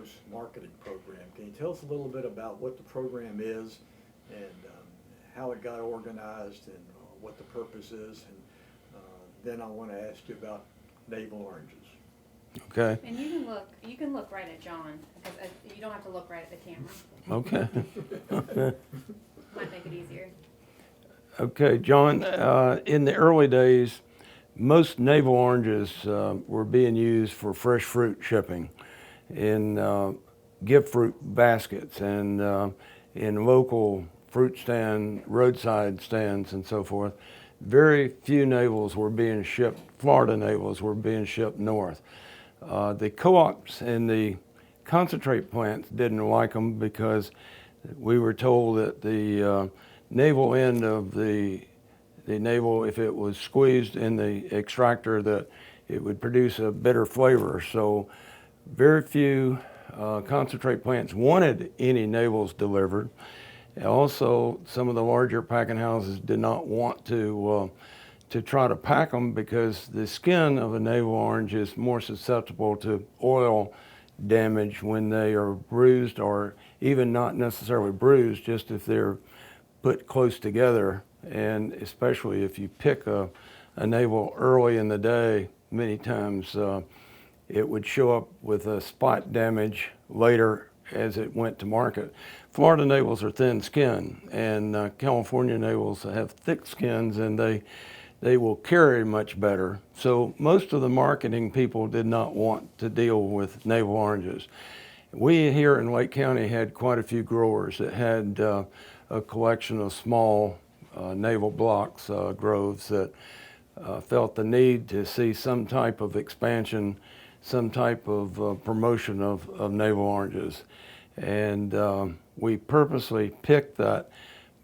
gross marketing program. Can you tell us a little bit about what the program is and how it got organized and what the purpose is? And then I want to ask you about navel oranges. Okay. And you can look right at John, because you don't have to look right at the camera. Okay. Might make it easier. Okay, John, in the early days, most navel oranges were being used for fresh fruit shipping in gift fruit baskets and in local fruit stand, roadside stands and so forth. Very few navels were being shipped, Florida navels were being shipped north. The co-ops and the concentrate plants didn't like them because we were told that the navel end of the navel, if it was squeezed in the extractor, that it would produce a bitter flavor. So very few concentrate plants wanted any navels delivered. And also, some of the larger packing houses did not want to try to pack them because the skin of a navel orange is more susceptible to oil damage when they are bruised, or even not necessarily bruised, just if they're put close together. And especially if you pick a navel early in the day, many times it would show up with a spot damage later as it went to market. Florida navels are thin skin, and California navels have thick skins, and they will carry much better. So most of the marketing people did not want to deal with navel oranges. We here in Lake County had quite a few growers that had a collection of small navel blocks, groves, that felt the need to see some type of expansion, some type of promotion of navel oranges. And we purposely picked that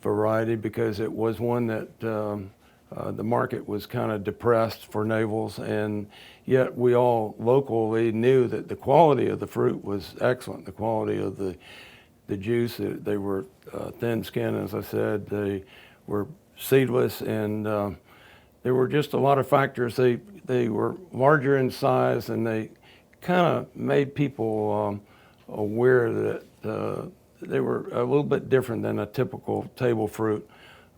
variety because it was one that the market was kind of depressed for navels, and yet we all locally knew that the quality of the fruit was excellent. The quality of the juice, they were thin skin, as I said, they were seedless, and there were just a lot of factors. They were larger in size, and they kind of made people aware that they were a little bit different than a typical table fruit,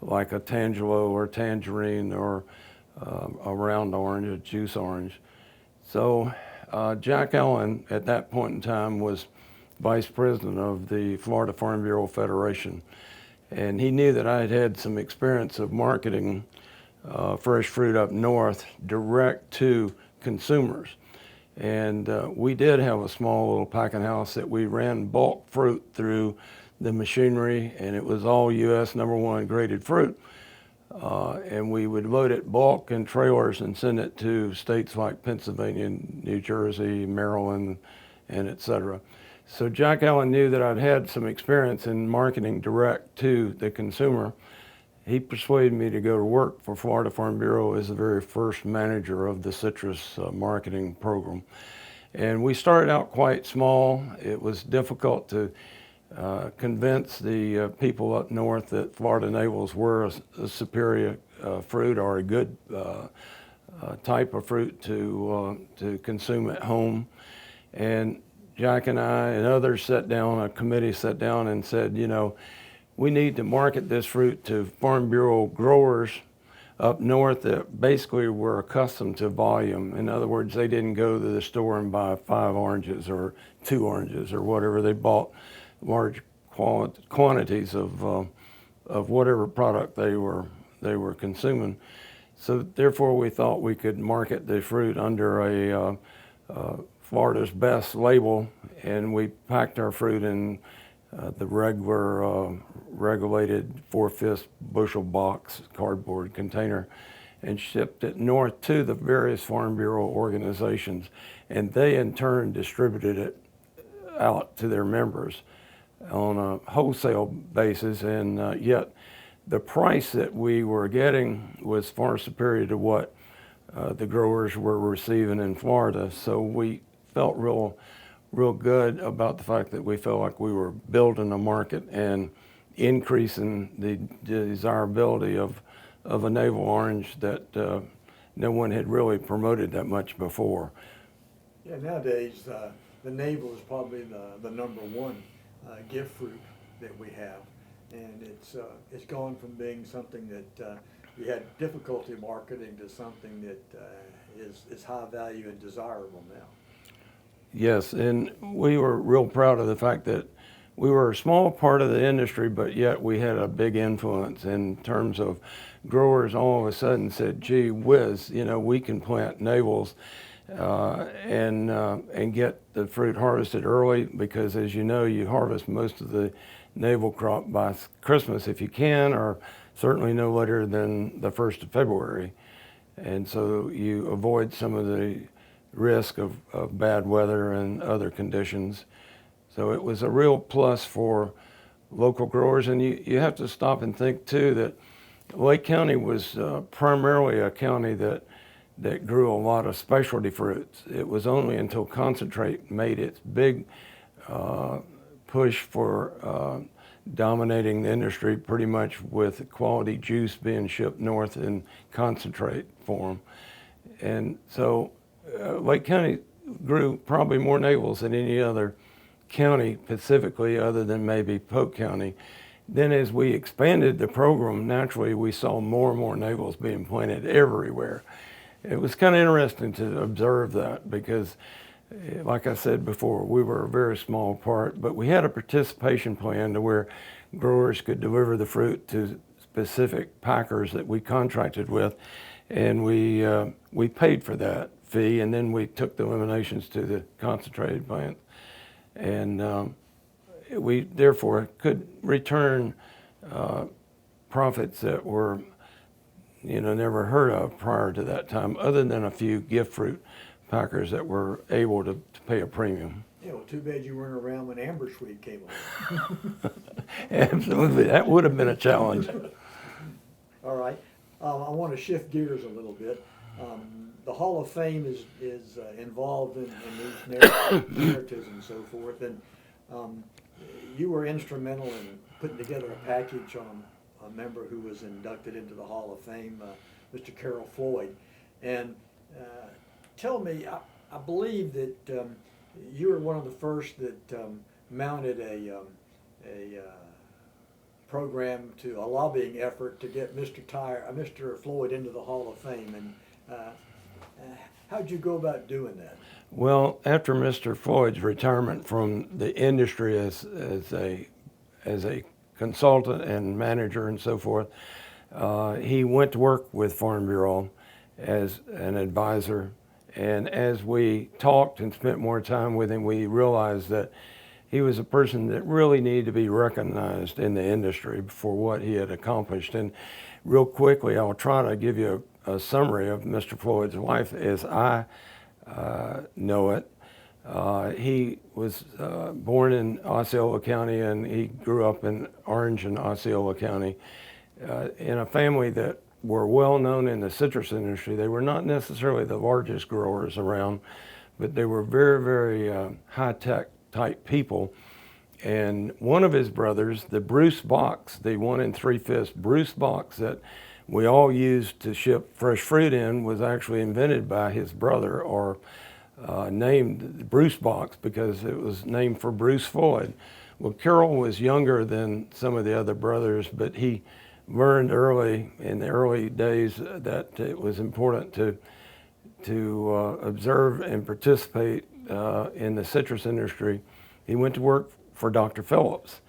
like a tangelo or tangerine or a round orange, a juice orange. So Jack Allen at that point in time was vice president of the Florida Farm Bureau Federation, and he knew that I had had some experience of marketing fresh fruit up north direct to consumers. And we did have a small little packing house that we ran bulk fruit through the machinery, and it was all U.S. #1 graded fruit. And we would load it bulk in trailers and send it to states like Pennsylvania, New Jersey, Maryland, and et cetera. So Jack Allen knew that I'd had some experience in marketing direct to the consumer. He persuaded me to go to work for Florida Farm Bureau as the very first manager of the citrus marketing program. And we started out quite small. It was difficult to convince the people up north that Florida navels were a superior fruit, or a good type of fruit to consume at home. And Jack and I and others sat down, a committee sat down and said, you know, we need to market this fruit to Farm Bureau growers up north that basically were accustomed to volume. In other words, they didn't go to the store and buy 5 oranges or 2 oranges or whatever. They bought large quantities of whatever product they were consuming. So therefore, we thought we could market the fruit under a Florida's Best label, and we packed our fruit in the regular regulated 4/5 bushel box cardboard container and shipped it north to the various Farm Bureau organizations, and they in turn distributed it out to their members on a wholesale basis, and yet the price that we were getting was far superior to what the growers were receiving in Florida. So we felt real good about the fact that we felt like we were building a market and increasing the desirability of a navel orange that no one had really promoted that much before. Yeah, nowadays the Navel is probably the number one gift fruit that we have. And it's gone from being something that we had difficulty marketing to something that is high value and desirable now. Yes, and we were real proud of the fact that we were a small part of the industry, but yet we had a big influence in terms of growers all of a sudden said, gee whiz, you know, we can plant Navels and get the fruit harvested early, because as you know, you harvest most of the Navel crop by Christmas if you can, or certainly no later than the 1st of February. And so you avoid some of the risk of bad weather and other conditions. So it was a real plus for local growers. And you have to stop and think too that Lake County was primarily a county that grew a lot of specialty fruits. It was only until concentrate made its big push for dominating the industry, pretty much with quality juice being shipped north in concentrate form. And so Lake County grew probably more Navels than any other county specifically, other than maybe Polk County. Then as we expanded the program, naturally we saw more and more Navels being planted everywhere. It was kind of interesting to observe that because, like I said before, we were a very small part, but we had a participation plan to where growers could deliver the fruit to specific packers that we contracted with, and we paid for that fee, and then we took the eliminations to the concentrated plant, and we therefore could return profits that were, you know, never heard of prior to that time, other than a few gift fruit packers that were able to pay a premium. Yeah, well, too bad you weren't around when Amber Sweet came along. Absolutely, that would have been a challenge. All right, I want to shift gears a little bit. The Hall of Fame is involved in these narratives and so forth, and you were instrumental in putting together a package on a member who was inducted into the Hall of Fame, Mr. Carol Floyd. And tell me, I believe that you were one of the first that mounted a program a lobbying effort to get Mr. Floyd into the Hall of Fame. And how'd you go about doing that? Well, after Mr. Floyd's retirement from the industry as a consultant and manager and so forth, he went to work with Farm Bureau as an advisor. And as we talked and spent more time with him, we realized that he was a person that really needed to be recognized in the industry for what he had accomplished. And real quickly, I'll try to give you a summary of Mr. Floyd's life as I know it. He was born in Osceola County, and he grew up in Orange and Osceola County in a family that were well known in the citrus industry. They were not necessarily the largest growers around, but they were very, very high-tech type people. And one of his brothers, the Bruce box, the 1 3/5 Bruce box that we all used to ship fresh fruit in, was actually invented by his brother, or named the Bruce box because it was named for Bruce Floyd. Well, Carol was younger than some of the other brothers, but he learned early, in the early days, that it was important to observe and participate in the citrus industry. He went to work for Dr. Phillips,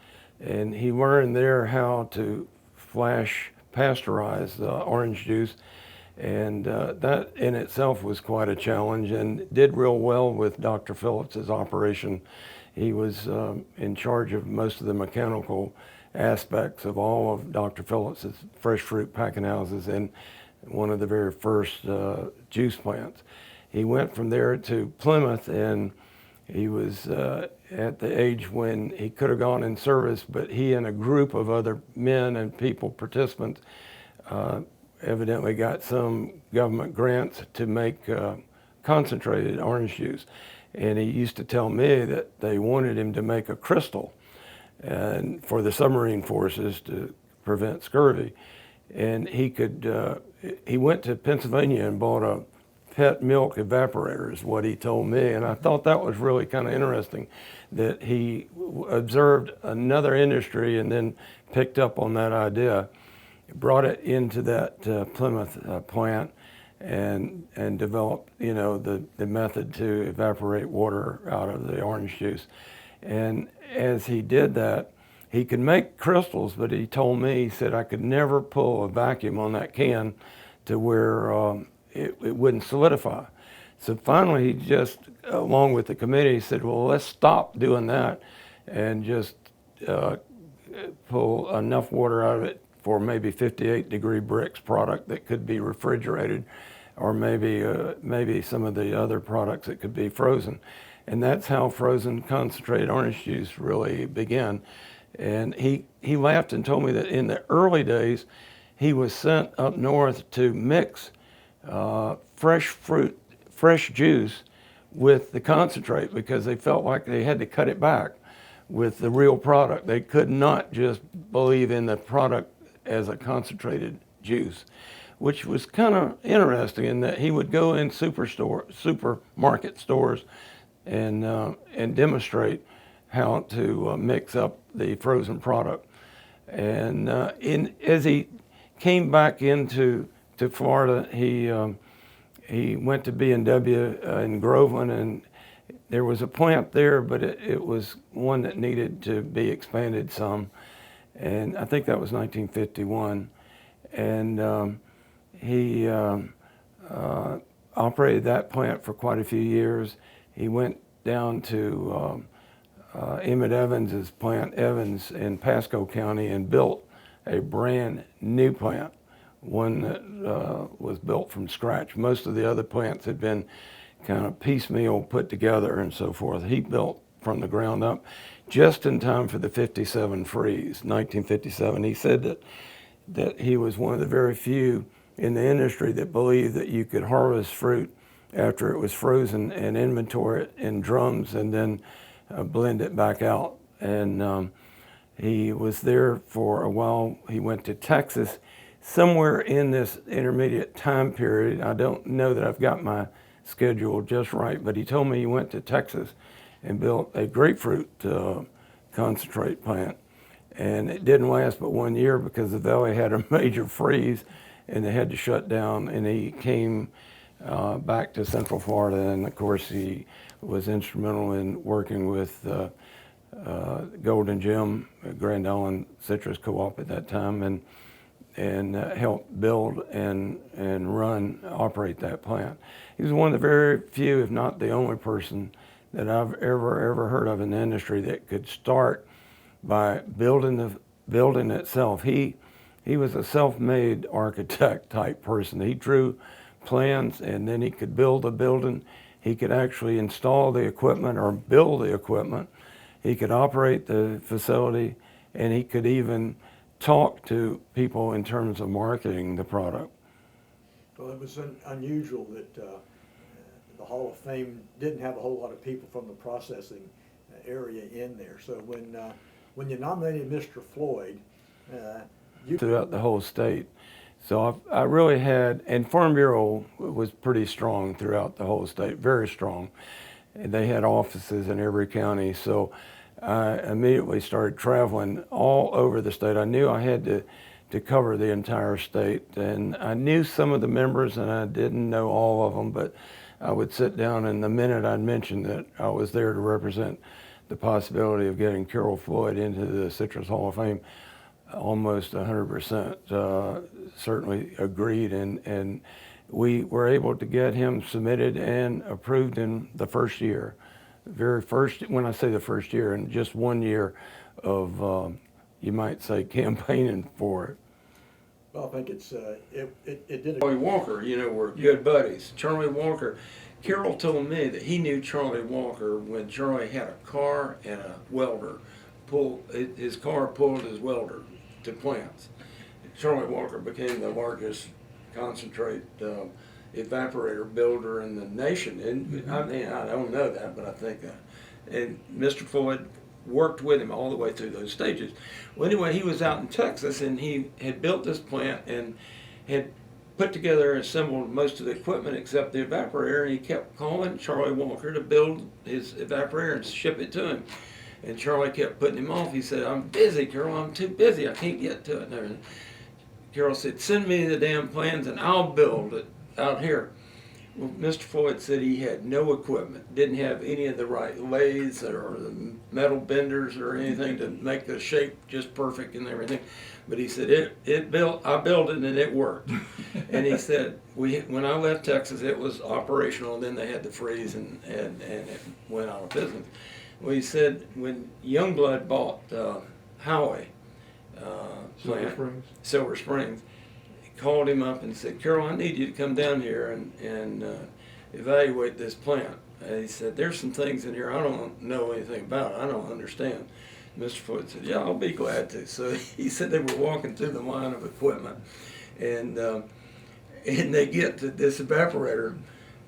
and he learned there how to flash pasteurize orange juice, and that in itself was quite a challenge, and did real well with Dr. Phillips's operation. He was in charge of most of the mechanical aspects of all of Dr. Phillips's fresh fruit packing houses and one of the very first juice plants. He went from there to Plymouth, and he was at the age when he could have gone in service, but he and a group of other men and people, participants, evidently got some government grants to make concentrated orange juice. And he used to tell me that they wanted him to make a crystal and for the submarine forces to prevent scurvy. And he went to Pennsylvania and bought a pet milk evaporator is what he told me. And I thought that was really kind of interesting, that he observed another industry and then picked up on that idea, brought it into that Plymouth plant, and developed, you know, the method to evaporate water out of the orange juice. And as he did that, he could make crystals, but he told me, he said, I could never pull a vacuum on that can to where it wouldn't solidify. So finally, he just, along with the committee, said, well, let's stop doing that and just pull enough water out of it for maybe 58-degree bricks product that could be refrigerated, or maybe some of the other products that could be frozen. And that's how frozen concentrated orange juice really began. And he laughed and told me that in the early days, he was sent up north to mix fresh juice with the concentrate, because they felt like they had to cut it back with the real product. They could not just believe in the product as a concentrated juice, which was kind of interesting in that he would go in supermarket stores and demonstrate how to mix up the frozen product. And as he came back to Florida, he went to B&W in Groveland, and there was a plant there, but it was one that needed to be expanded some. And I think that was 1951. And he operated that plant for quite a few years. He went down to Emmett Evans's plant, Evans, in Pasco County, and built a brand new plant, one that was built from scratch. Most of the other plants had been kind of piecemeal put together and so forth. He built from the ground up just in time for the 57 freeze, 1957. He said that he was one of the very few in the industry that believed that you could harvest fruit after it was frozen and inventory it in drums and then blend it back out. And he was there for a while. He went to Texas somewhere in this intermediate time period. I don't know that I've got my schedule just right, but he told me he went to Texas and built a grapefruit concentrate plant. And it didn't last but 1 year because the valley had a major freeze and they had to shut down. And he came back to Central Florida, and of course he was instrumental in working with Golden Gem, Grand Island Citrus Co-op at that time, and helped build and operate that plant. He was one of the very few, if not the only person that I've ever heard of in the industry that could start by building the building itself. He was a self-made architect type person. He drew plans and then he could build a building. He could actually install the equipment or build the equipment. He could operate the facility, and he could even talk to people in terms of marketing the product. Well, it was unusual that the Hall of Fame didn't have a whole lot of people from the processing area in there. So when you nominated Mr. Floyd, you throughout the whole state. So I really had, and Farm Bureau was pretty strong throughout the whole state, very strong. And they had offices in every county. So I immediately started traveling all over the state. I knew I had to cover the entire state. And I knew some of the members, and I didn't know all of them, but I would sit down, and the minute I'd mention that I was there to represent the possibility of getting Carol Floyd into the Citrus Hall of Fame, almost 100% certainly agreed, and we were able to get him submitted and approved in the first year. Very first, when I say the first year, in just 1 year of, you might say, campaigning for it. Well, I think it did. Charlie Walker, you know, were good buddies. Charlie Walker, Carol told me that he knew Charlie Walker when Charlie had a car and a welder. His car pulled his welder to plants. Charlie Walker became the largest concentrate evaporator builder in the nation. And I mean, I don't know that, but I think that. And Mr. Floyd worked with him all the way through those stages. Well, anyway, he was out in Texas, and he had built this plant and had put together and assembled most of the equipment except the evaporator, and he kept calling Charlie Walker to build his evaporator and ship it to him. And Charlie kept putting him off. He said, "I'm busy, Carol, I'm too busy, I can't get to it," and everything. Carol said, "Send me the damn plans and I'll build it out here." Well, Mr. Floyd said he had no equipment, didn't have any of the right lathes or the metal benders or anything to make the shape just perfect and everything. But he said, I built it and it worked. And he said, when I left Texas, it was operational, and then they had to freeze and it went out of business. Well, he said, when Youngblood bought Howie, Silver Springs, called him up and said, "Carol, I need you to come down here and evaluate this plant." And he said, "There's some things in here I don't know anything about. I don't understand." Mr. Floyd said, "Yeah, I'll be glad to." So he said they were walking through the line of equipment, and they get to this evaporator,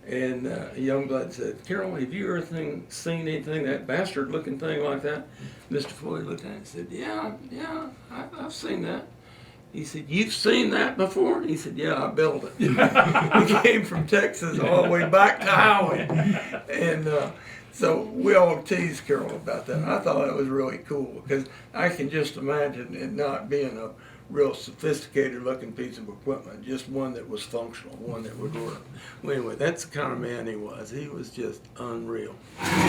and Youngblood said, "Carol, have you ever seen anything, that bastard-looking thing like that?" Mr. Floyd looked at it and said, "Yeah, I've seen that." He said, "You've seen that before?" He said, "Yeah, I built it." He came from Texas all the way back to Howie. And so we all teased Carol about that. I thought it was really cool because I can just imagine it not being a real sophisticated looking piece of equipment, just one that was functional, one that would work. Well, anyway, that's the kind of man he was. He was just unreal.